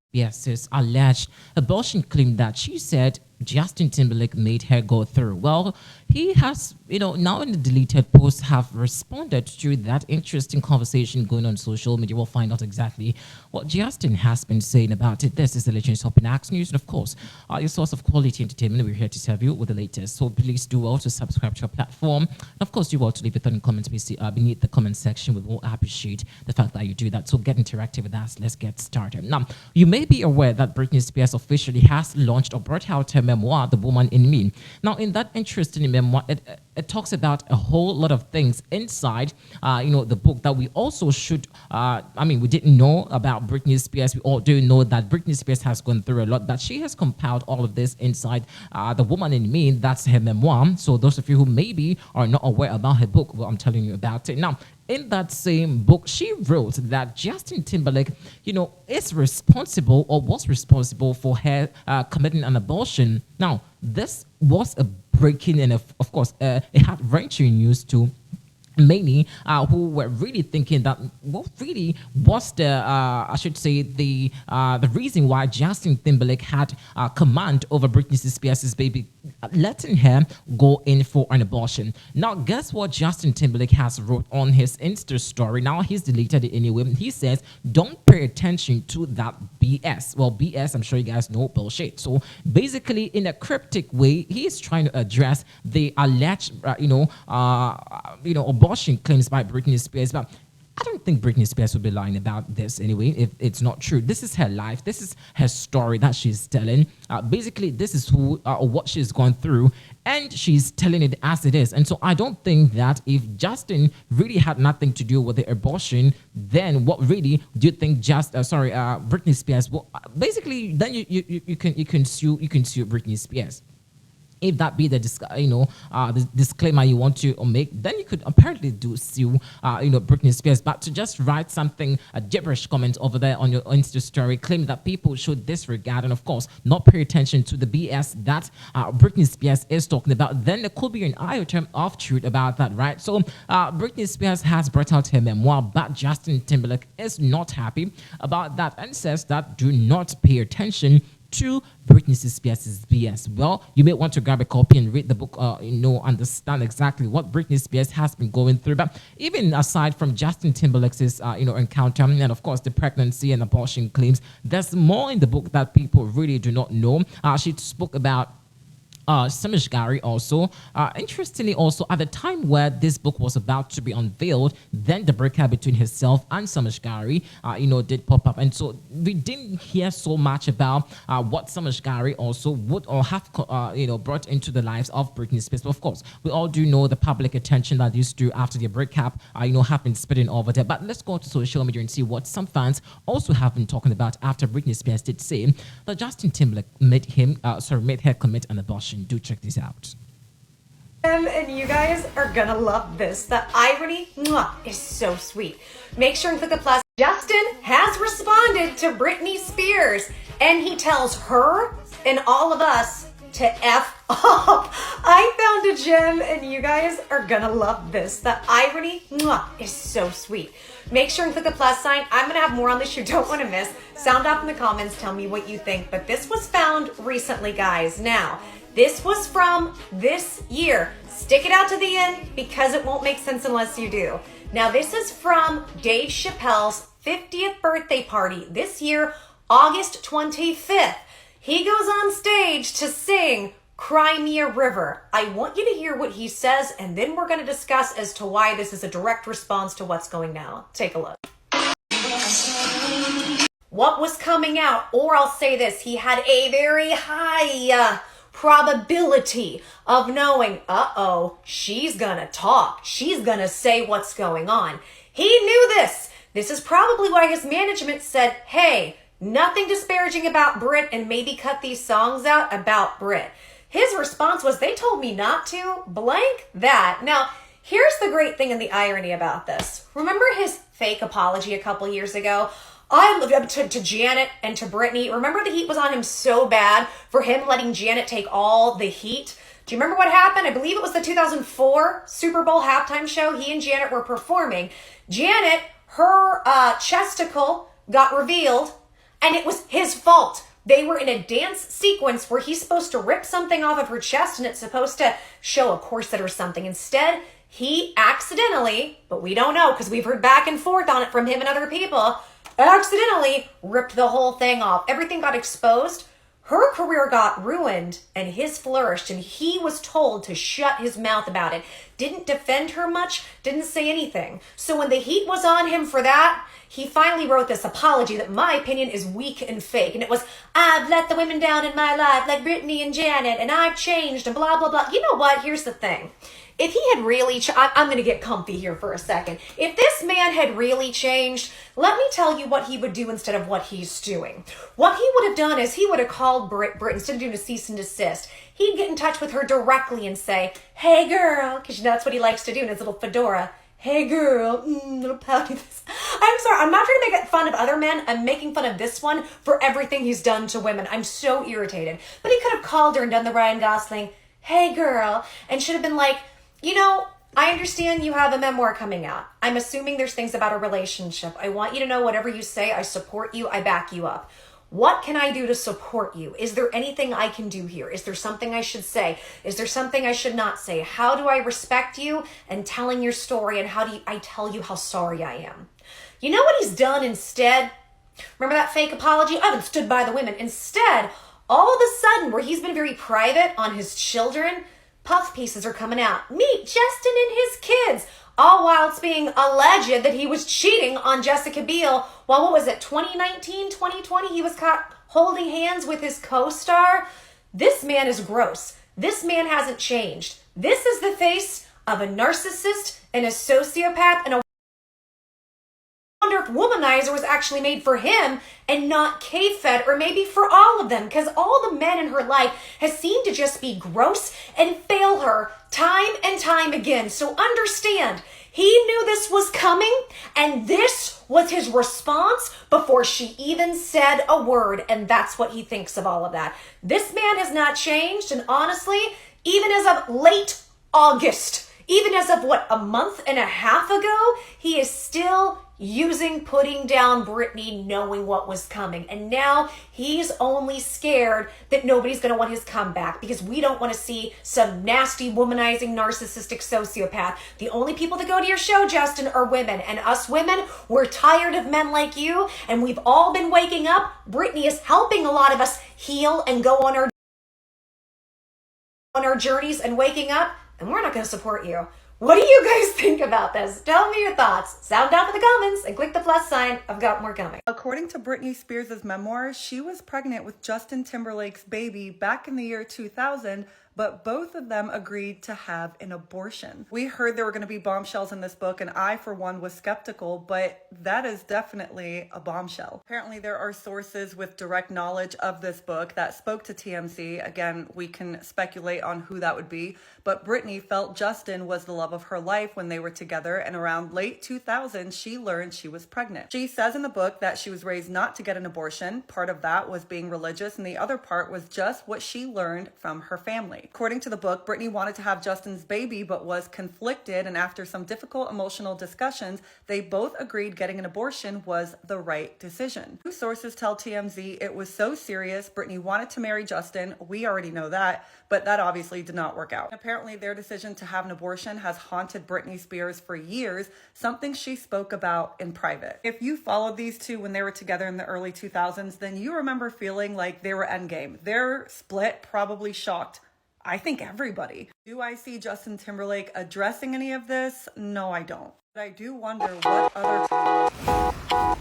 Spears' alleged abortion claim that she said Justin Timberlake made her go through. Well, he has, now in the deleted posts have responded to that interesting conversation going on social media. We'll find out exactly what Justin has been saying about it. This is the Legends Open Axe News, and of course, your source of quality entertainment. We're here to serve you with the latest. So please do well to subscribe to our platform. And of course, do well to leave a thought in comments beneath the comment section. We will appreciate the fact that you do that. So get interactive with us. Let's get started. Now, you may be aware that Britney Spears officially has launched or brought out her memoir, The Woman in Me. Now, in that interesting memoir, it talks about a whole lot of things inside, the book that we also should, we didn't know about Britney Spears. We all do know that Britney Spears has gone through a lot, that she has compiled all of this inside The Woman in Me. That's her memoir. So those of you who maybe are not aware about her book, well, I'm telling you about it. Now, in that same book, she wrote that Justin Timberlake, is responsible or was responsible for her committing an abortion. Now, this was a breaking and, of course, it had wrenching news to many who were really thinking that what really was the reason why Justin Timberlake had command over Britney Spears' baby, letting her go in for an abortion. Now, guess what Justin Timberlake has wrote on his Insta story? Now, he's deleted it anyway. He says, don't pay attention to that BS. Well, BS, I'm sure you guys know, bullshit. So basically, in a cryptic way, he is trying to address the alleged, abortion claims by Britney Spears. But I don't think Britney Spears would be lying about this anyway if it's not true. This is her life. This is her story that she's telling. Basically, this is what she's gone through, and she's telling it as it is. And so I don't think that if Justin really had nothing to do with the abortion, then what really do you think Britney Spears? Well, basically, then you can sue Britney Spears. If that be the disclaimer you want to make, then you could apparently sue Britney Spears. But to just write something, a gibberish comment over there on your Insta story, claim that people should disregard and of course not pay attention to the BS that Britney Spears is talking about, then there could be an iota of truth about that, right? So Britney Spears has brought out her memoir, but Justin Timberlake is not happy about that and says that do not pay attention to Britney Spears' BS. Well, you may want to grab a copy and read the book, understand exactly what Britney Spears has been going through. But even aside from Justin Timberlake's, encounter and of course the pregnancy and abortion claims, there's more in the book that people really do not know. She spoke about Samish Gary also. Interestingly, also at the time where this book was about to be unveiled, then the breakup between herself and Samish Gary, did pop up, and so we didn't hear so much about what Samish Gary also would or have, brought into the lives of Britney Spears. But of course, we all do know the public attention that these two after their breakup, have been spitting over there. But let's go to social media and see what some fans also have been talking about after Britney Spears did say that Justin Timberlake made her commit an abortion. Do check this out. And you guys are gonna love this. The irony is so sweet. Make sure and click the plus. Justin has responded to Britney Spears, and he tells her and all of us to F off. I found a gem, and you guys are gonna love this. The irony is so sweet. Make sure and click the plus sign. I'm gonna have more on this you don't want to miss. Sound off in the comments, tell me what you think. But this was found recently, guys. Now, this was from this year. Stick it out to the end because it won't make sense unless you do. Now, this is from Dave Chappelle's 50th birthday party this year, August 25th. He goes on stage to sing Cry Me a River. I want you to hear what he says, and then we're going to discuss as to why this is a direct response to what's going now. Take a look. What was coming out, or I'll say this, he had a very high probability of knowing, she's gonna talk. She's gonna say what's going on. He knew this. This is probably why his management said, hey, nothing disparaging about Brit and maybe cut these songs out about Brit. His response was, they told me not to, blank that. Now, here's the great thing and the irony about this. Remember his fake apology a couple years ago? I lived up to Janet and to Britney. Remember the heat was on him so bad for him letting Janet take all the heat? Do you remember what happened? I believe it was the 2004 Super Bowl halftime show. He and Janet were performing. Janet, her chesticle got revealed and it was his fault. They were in a dance sequence where he's supposed to rip something off of her chest and it's supposed to show a corset or something. Instead, he accidentally, but we don't know because we've heard back and forth on it from him and other people, accidentally ripped the whole thing off. Everything got exposed. Her career got ruined and his flourished, and he was told to shut his mouth about it. Didn't defend her much, didn't say anything. So when the heat was on him for that, he finally wrote this apology that, in my opinion, is weak and fake. And it was, I've let the women down in my life, like Britney and Janet, and I've changed, and blah, blah, blah. You know what? Here's the thing. If he had really, I'm going to get comfy here for a second. If this man had really changed, let me tell you what he would do instead of what he's doing. What he would have done is he would have called Brit instead of doing a cease and desist. He'd get in touch with her directly and say, hey girl, because you know that's what he likes to do in his little fedora. Hey girl, little pouty this. I'm sorry, I'm not trying to make fun of other men. I'm making fun of this one for everything he's done to women. I'm so irritated. But he could have called her and done the Ryan Gosling, hey girl, and should have been like, you know, I understand you have a memoir coming out. I'm assuming there's things about a relationship. I want you to know whatever you say, I support you, I back you up. What can I do to support you? Is there anything I can do here? Is there something I should say? Is there something I should not say? How do I respect you and telling your story, and how do I tell you how sorry I am? You know what he's done instead? Remember that fake apology? I haven't stood by the women. Instead, all of a sudden, where he's been very private on his children, puff pieces are coming out. Meet Justin and his kids. All while it's being alleged that he was cheating on Jessica Biel. Well, what was it, 2019, 2020? He was caught holding hands with his co-star. This man is gross. This man hasn't changed. This is the face of a narcissist and a sociopath, and a wonder if Womanizer was actually made for him and not K-Fed, or maybe for all of them, because all the men in her life has seemed to just be gross and fail her time and time again. So understand, he knew this was coming, and this was his response before she even said a word, and that's what he thinks of all of that. This man has not changed, and honestly, even as of late August, even as of a month and a half ago, he is still putting down Britney, knowing what was coming. And now he's only scared that nobody's going to want his comeback, because we don't want to see some nasty, womanizing, narcissistic sociopath. The only people that go to your show, Justin, are women. And us women, we're tired of men like you, and we've all been waking up. Britney is helping a lot of us heal and go on our journeys and waking up, and we're not going to support you. What do you guys think about this? Tell me your thoughts. Sound off in the comments and click the plus sign. I've got more coming. According to Britney Spears' memoir, she was pregnant with Justin Timberlake's baby back in the year 2000, but both of them agreed to have an abortion. We heard there were going to be bombshells in this book, and I, for one, was skeptical, but that is definitely a bombshell. Apparently, there are sources with direct knowledge of this book that spoke to TMZ. Again, we can speculate on who that would be, but Britney felt Justin was the love of her life when they were together, and around late 2000, she learned she was pregnant. She says in the book that she was raised not to get an abortion. Part of that was being religious, and the other part was just what she learned from her family. According to the book, Britney wanted to have Justin's baby, but was conflicted, and after some difficult emotional discussions, they both agreed getting an abortion was the right decision. Two sources tell TMZ it was so serious, Britney wanted to marry Justin. We already know that, but that obviously did not work out. Apparently, their decision to have an abortion has haunted Britney Spears for years, something she spoke about in private. If you followed these two when they were together in the early 2000s, then you remember feeling like they were endgame. Their split probably shocked, I think, everybody. Do I see Justin Timberlake addressing any of this? No, I don't. But I do wonder what other